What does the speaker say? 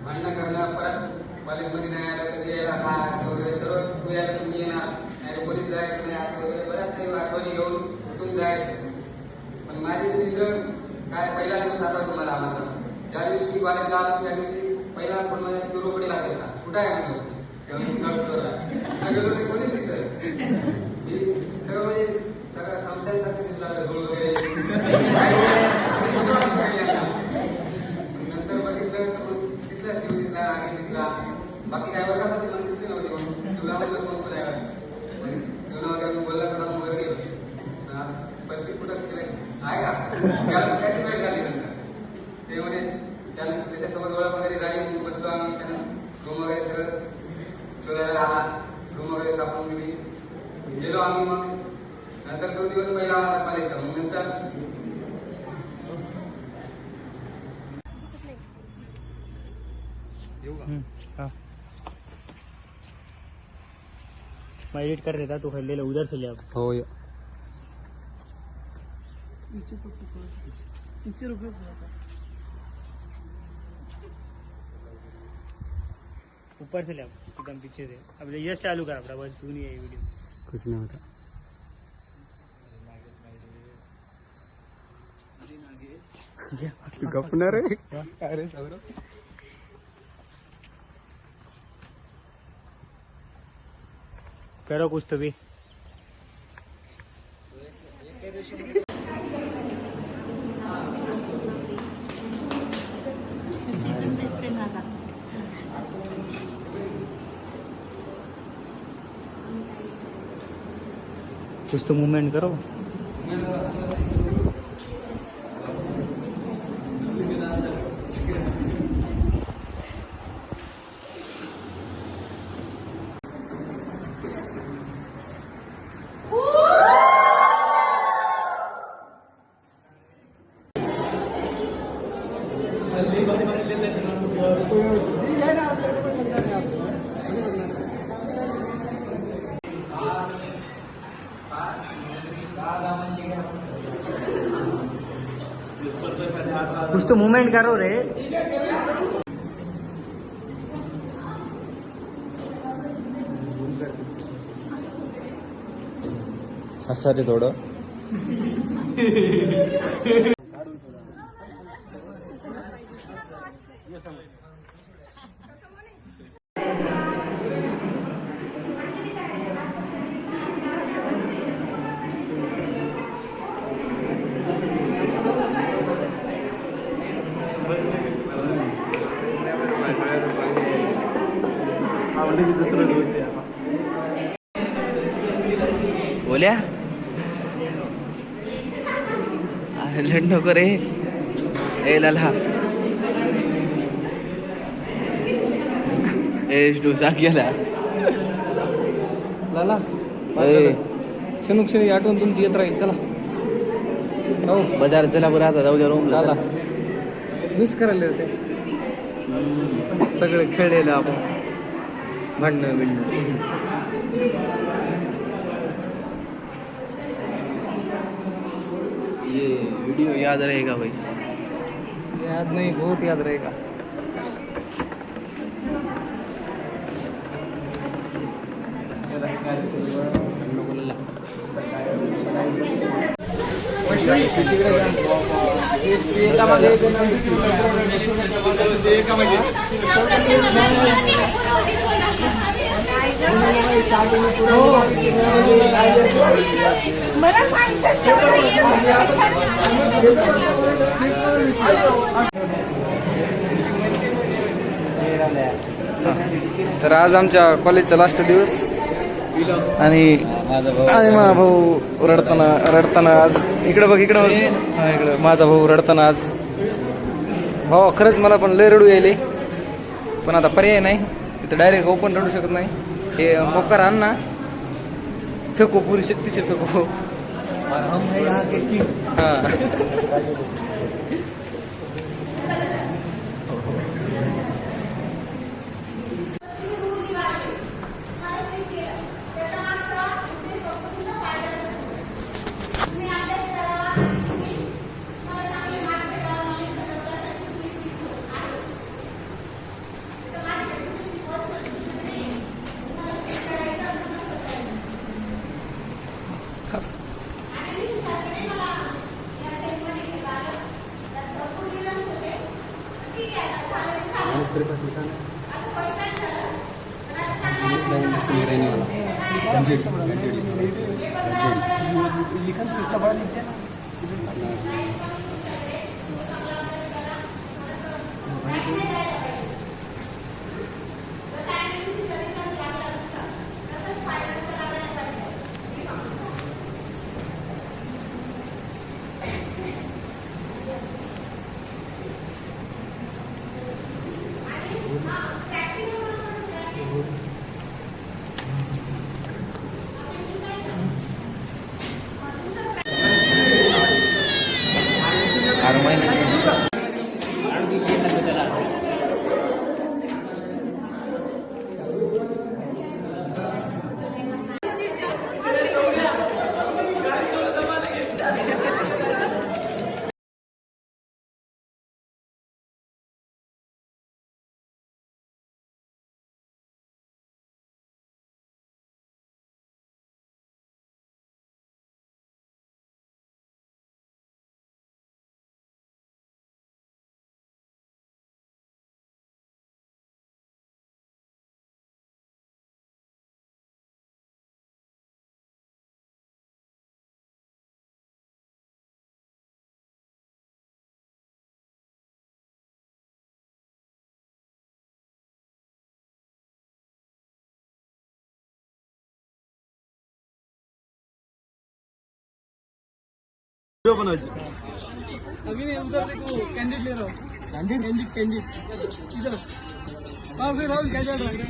भांडणं करणं, परत कॉलेजमध्ये नाही आलं कधी यायला काय वगैरे सर्व तू यायला तुम्ही येणार नाही, कोणीच जायचं नाही असं वगैरे बऱ्याच काही आठवणी घेऊन उठून जायचं. पण माझी तिथं काय पहिला दिवस आता तुम्हाला माझा ज्या दिवशी कॉलेजला आलो त्या दिवशी पहिला फोन माझ्या सुरुपडीला गेला, कुठं आहे गेलो ते कोणीच दिसत सगळं म्हणजे सगळं संशयासारखं दिसला धूळ वगैरे. नंतर बघितलं दिसला शिव दिसला आणि दिसला बाकी काय वर्गासाठी मला दिसले नव्हते. तुला म्हटलं कोण कोण आहे तुला वगैरे बोलला तर मग वगैरे पण ती कुठं आहे का त्याची वेळ झाली नंतर ते म्हणे त्याच्यासोबत ओळख वगैरे झाली. बसलो आम्ही त्यानं रूम वगैरे सगळं शोधायला आला, रूम वगैरे सापडून दिली. गेलो आम्ही मग नंतर तो दिवस पहिला आम्हाला कॉलेजचा. मग नंतर मैं एडिट कर रहा था तो ले लो उधर से ले आओ. हो ऊपर से ले आओ एकदम पीछे से. अब यस चालू कर अपना, बस तू नहीं है वीडियो कुछ नहीं होता. गपणार आहे अरे सौरभ. करो कुछ तो भी. कुछ तो मूवमेंट करो. कुछ तो मूवमेंट करो रे. हसा रे थोडं. बोल्या लढ नको रे. ए लाला जाग गेला लाला. क्षणोक्षणी क्षणी आठवण तुमची येत राहील. चला हो बाजार चला बरं आता जाऊ द्या रूम. लाला मिस करायला ते सगळे खेळलेलं आपण भांडणं बिंडणं. ये वीडियो याद रहेगा भाई. याद नहीं, बहुत याद रहेगा. तर आज आमच्या कॉलेजचा लास्ट दिवस आणि माझा भाऊ रडताना आज इकडं बघ इकडं इकडं माझा भाऊ रडताना आज. भाऊ खरंच मला पण लय रडू यायले, पण आता पर्याय नाही. तिथं डायरेक्ट ओपन रडू शकत नाही. हे मोकार आण ना, फेको पुरी शक्तीचे फेको. हा अभी नहीं उधर देखो कैंडिड ले रहा हूँ कैंडिड इधर हाँ फिर राहुल क्या चल रहा है